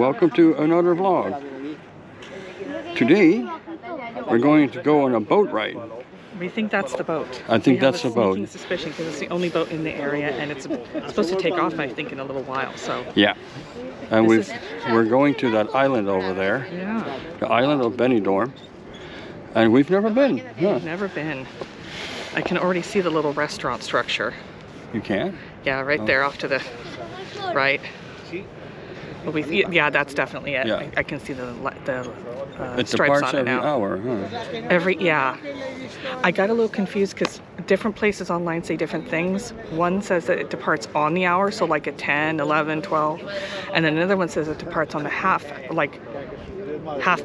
Welcome to another vlog. Today we're going to go on a boat ride. We think that's the boat. I think that's the boat. We have a sneaking suspicion because it's the only boat in the area, and it's supposed to take off, I think, in a little while. So yeah, and we're going to that island over there. Yeah. The island of Benidorm, and we've never been. Huh. Never been. I can already see the little restaurant structure. You can? Yeah, right there off to the right. Well, yeah, that's definitely it. Yeah. I can see the It stripes departs on it every now. hour, huh? Yeah. I got a little confused because different places online say different things. One says that it departs on the hour, so like at 10, 11, 12. And then another one says it departs on the half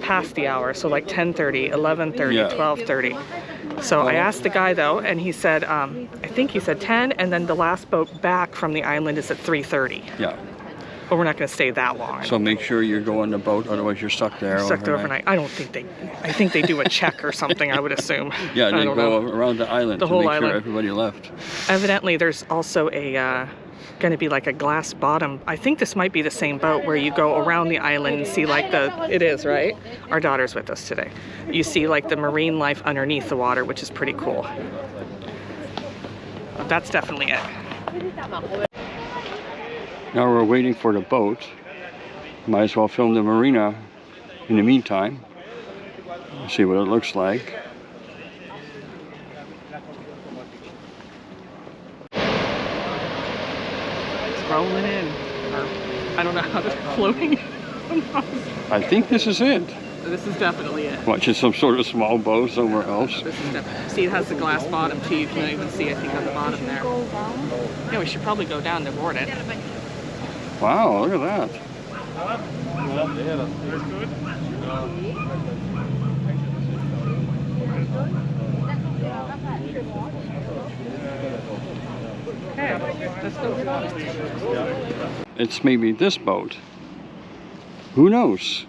past the hour, so like 10:30, 11:30, Yeah. 12:30. So I asked the guy though, and he said, I think he said 10, and then the last boat back from the island is at 3:30. Yeah. But we're not going to stay that long. So make sure you go on the boat, otherwise you're stuck there overnight. I don't think I think they do a check or something, I would assume. Yeah, they go go around the island the to whole make island. sure everybody left. Evidently, there's also going to be like a glass bottom. I think this might be the same boat where you go around the island and see like it is, right? Our daughter's with us today. You see like the marine life underneath the water, which is pretty cool. That's definitely it. Now we're waiting for the boat. Might as well film the marina in the meantime. See what it looks like. It's rolling in. Or, I don't know how it's floating. I think this is it. This is definitely it. Watch, it's some sort of small boat somewhere else. This is definitely. See, it has the glass bottom too. You can even see, I think, on the bottom there. Yeah, we should probably go down to board it. Wow, look at that. Okay, let's go. It's maybe this boat. Who knows?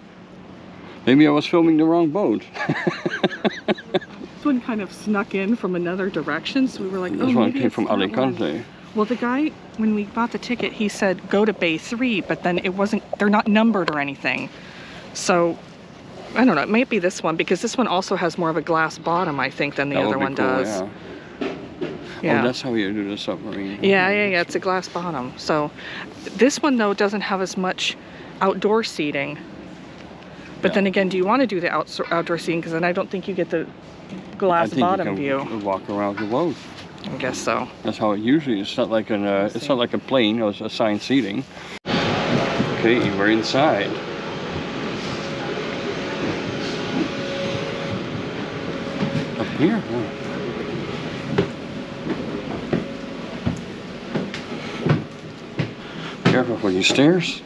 Maybe I was filming the wrong boat. This one kind of snuck in from another direction, so we were like, oh, This one maybe came it's from that one. Alicante. Well, the guy, when we bought the ticket, he said go to Bay 3, but then it wasn't, they're not numbered or anything. So, I don't know, it might be this one, because this one also has more of a glass bottom, I think, than the other one does. Yeah. Yeah. Oh, that's how you do the submarine. Yeah, it's a glass bottom. So, this one, though, doesn't have as much outdoor seating. But then again, do you want to do the outdoor seating? Because then I don't think you get the glass bottom view. I think you can walk around the boat. I guess so. That's how it usually is. It's not like it's not like a plane or assigned seating. Okay, we're inside. Up here? Oh. Careful for these stairs.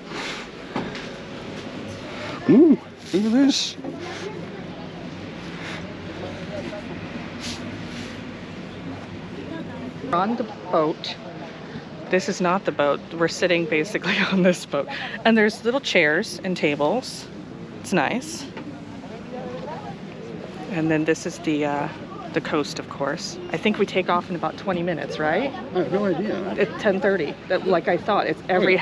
Ooh, look at this. We're on the boat. This is not the boat. We're sitting basically on this boat. And there's little chairs and tables. It's nice. And then this is the coast, of course. I think we take off in about 20 minutes, right? I have no idea. It's 10:30. Like I thought. It's every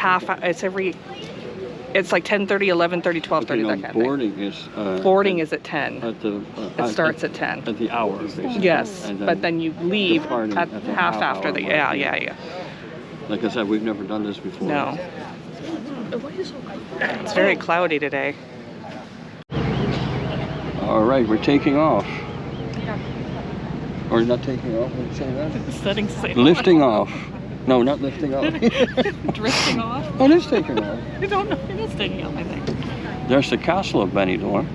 it's like 10:30, 11:30, 12:30, that kind of thing. Boarding is Boarding is at 10. It starts at 10. At the hour, basically. Yes, but then you leave at the half half after hour the, mark. yeah. Like I said, we've never done this before. No. It's very cloudy today. All right, we're taking off. Or not taking off, what do you say that? Setting sail. Lifting off. No, not lifting off. Drifting off? Oh, it is taking off. I don't know. It is taking off, I think. There's the castle of Benidorm.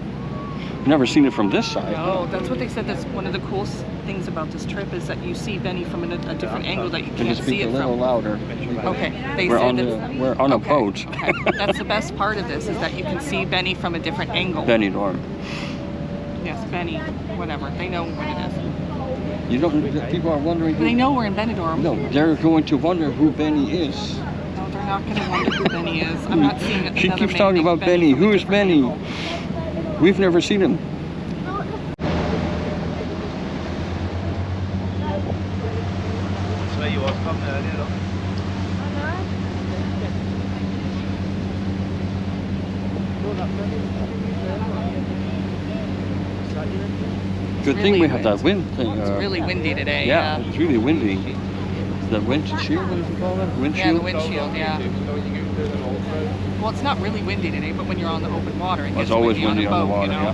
Never seen it from this side. No, that's what they said. That's one of the cool things about this trip is that you see Benny from a different angle that you Can you can't see speak a it little from. louder? Okay, they We're said on that. we're on a boat. Okay. That's the best part of this is that you can see Benny from a different angle. Benidorm. Yes, Benny, whatever. They know what it is. You don't. People are wondering. They know we're in Benidorm. No, they're going to wonder who Benny is. No, they're not going to wonder who Benny is. I'm not seeing it. She keeps talking about Benny. Who is Benny? We've never seen him. That's where you was from earlier, though. Good thing we have that wind thing. It's really windy today. Yeah, it's really windy. The windshield, what do you call that? Windshield? Yeah, the windshield, yeah. Well, it's not really windy today, but when you're on the open water, it gets It's always windy windy on on a boat, the water, you know? yeah.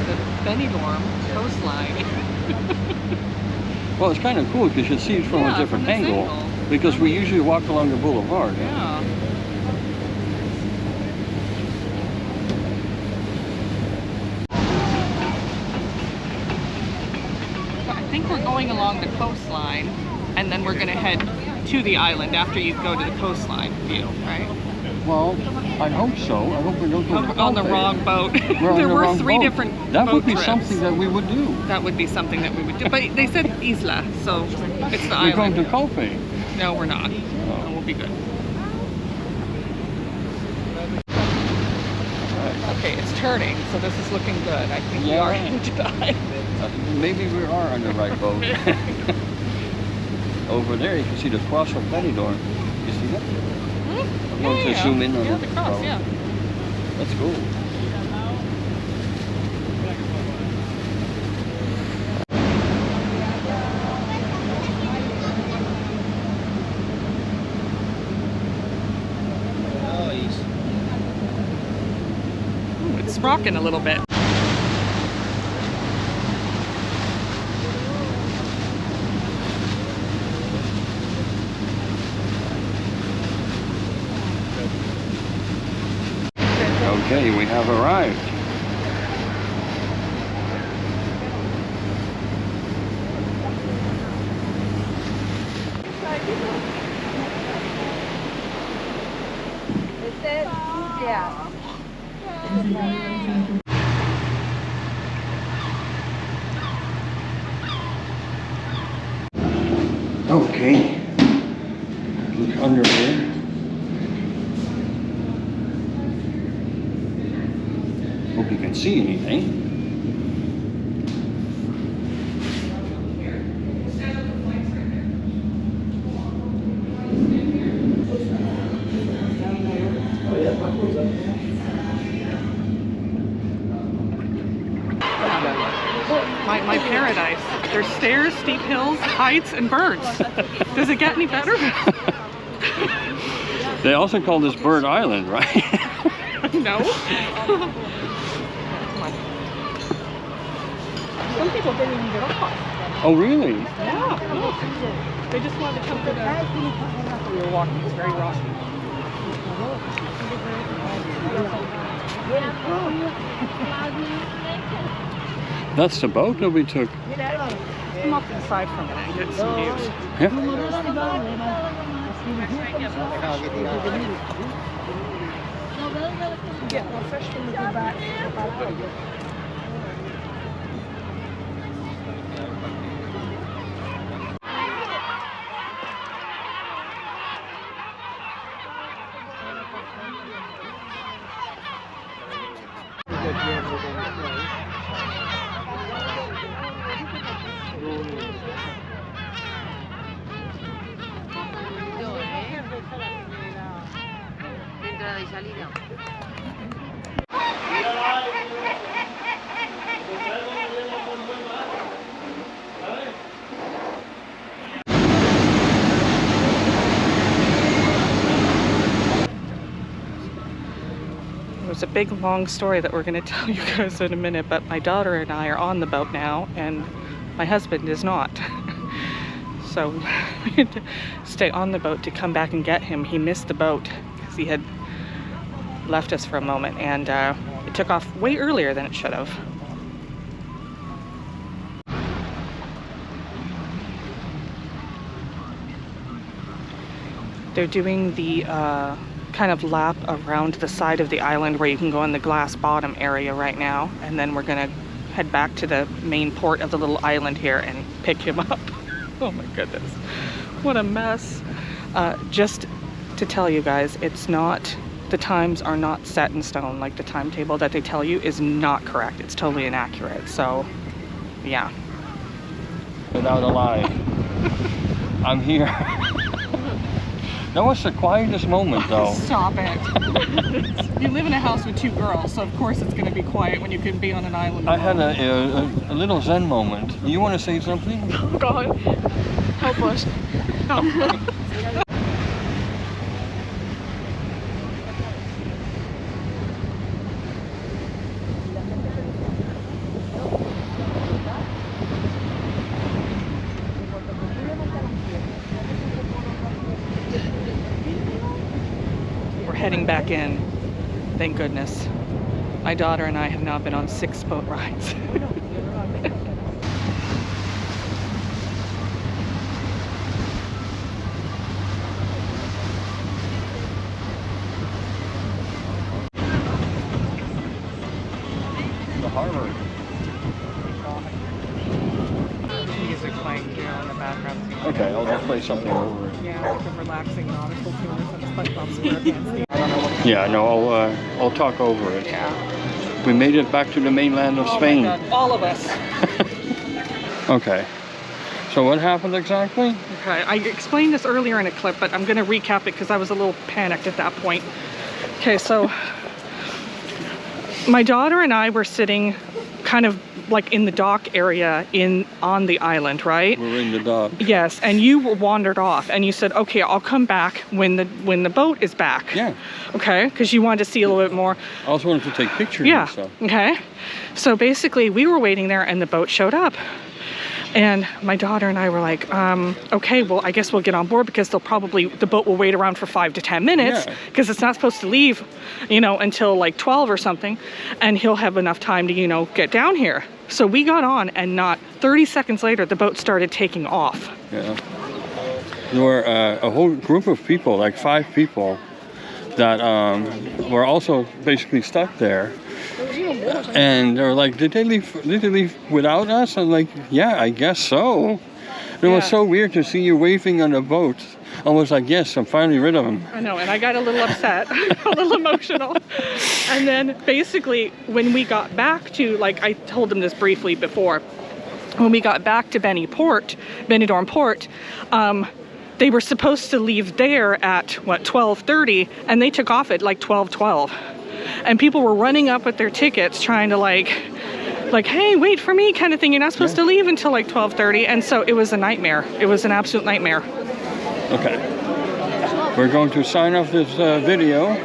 The Benidorm coastline. Well, it's kind of cool because you see it from a different from this angle. Because we usually walk along the boulevard. Yeah. So I think we're going along the coastline, and then we're going to head to the island after you go to the coastline view, right? Well, I hope so. I hope we don't go to On the Calpe. wrong boat. We're on There the were wrong 3 boat. different That boat would be trips. something that we would do. That would be something that we would do. But they said Isla, so it's the We're going island. to Calpe. No, we're not. No, we'll be good. Okay, it's turning, so this is looking good. I think we Yeah. are heading to the island. Maybe we are on the right boat. Over there, you can see the cross of Benidorm. You see that? I'm going to zoom in on yeah, it. the cross, yeah. That's cool. Ooh, it's rocking a little bit. Okay, we have arrived. Okay, look under here. Hope you can see anything. My paradise. There's stairs, steep hills, heights, and birds. Does it get any better? They also call this Bird Island, right? No. Some people didn't even get off. Oh, really? Yeah, look. They just wanted to come to the... We were walking, it's very rocky. That's the boat that we took. Come off to the side for a minute and get some views. Yeah. Get more fish when we go back. Entrada y salida. There's a big long story that we're going to tell you guys in a minute, but my daughter and I are on the boat now, and my husband is not. So we had to stay on the boat to come back and get him. He missed the boat because he had left us for a moment, and it took off way earlier than it should have. They're doing the kind of lap around the side of the island where you can go in the glass bottom area right now, and then we're gonna head back to the main port of the little island here and pick him up. Oh my goodness, what a mess. Just to tell you guys, it's not the times are not set in stone. Like the timetable that they tell you is not correct. It's totally inaccurate. So, yeah. Without a lie. I'm here. That was the quietest moment though. Stop it. You live in a house with 2 girls, so of course it's going to be quiet when you can be on an island. I had a little zen moment. You want to say something? Oh God. Help us. Help. Heading back in, thank goodness. My daughter and I have now been on 6 boat rides. The harbor. Music playing here in the background. Okay, I'll just play something over it. Yeah, like a relaxing nautical tune or something. SpongeBob SquarePants. I don't know what. Yeah, no, I'll talk over it. Yeah. We made it back to the mainland of Spain. My God, all of us. Okay. So what happened exactly? Okay, I explained this earlier in a clip, but I'm going to recap it because I was a little panicked at that point. Okay, so my daughter and I were sitting kind of like in the dock area on the island, right? We're in the dock. Yes, and you wandered off and you said, okay, I'll come back when the boat is back. Yeah. Okay, because you wanted to see a little bit more. I also wanted to take pictures Yeah. and stuff. Okay. So basically we were waiting there and the boat showed up. And my daughter and I were like, okay, well, I guess we'll get on board because the boat will wait around for 5 to 10 minutes because it's not supposed to leave, until like 12 or something. And he'll have enough time to, get down here. So we got on and not 30 seconds later, the boat started taking off. Yeah. There were a whole group of people, like 5 people, that were also basically stuck there. And they were like, did they leave without us? I'm like, yeah, I guess so. It was so weird to see you waving on the boat. I was like, yes, I'm finally rid of him. I know, and I got a little upset, a little emotional. And then basically when we got back to, like I told them this briefly before, when we got back to Benidorm Port, they were supposed to leave there at, 12:30, and they took off at like 12:12. And people were running up with their tickets trying to like, hey, wait for me kind of thing. You're not supposed to leave until like 12:30. And so it was a nightmare. It was an absolute nightmare. Okay. We're going to sign off this video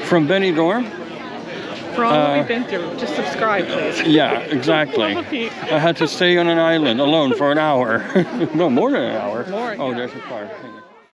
from Benidorm. For all that we've been through, just subscribe, please. Yeah, exactly. I had to stay on an island alone for an hour. No, more than an hour. More, oh, yeah. there's a car.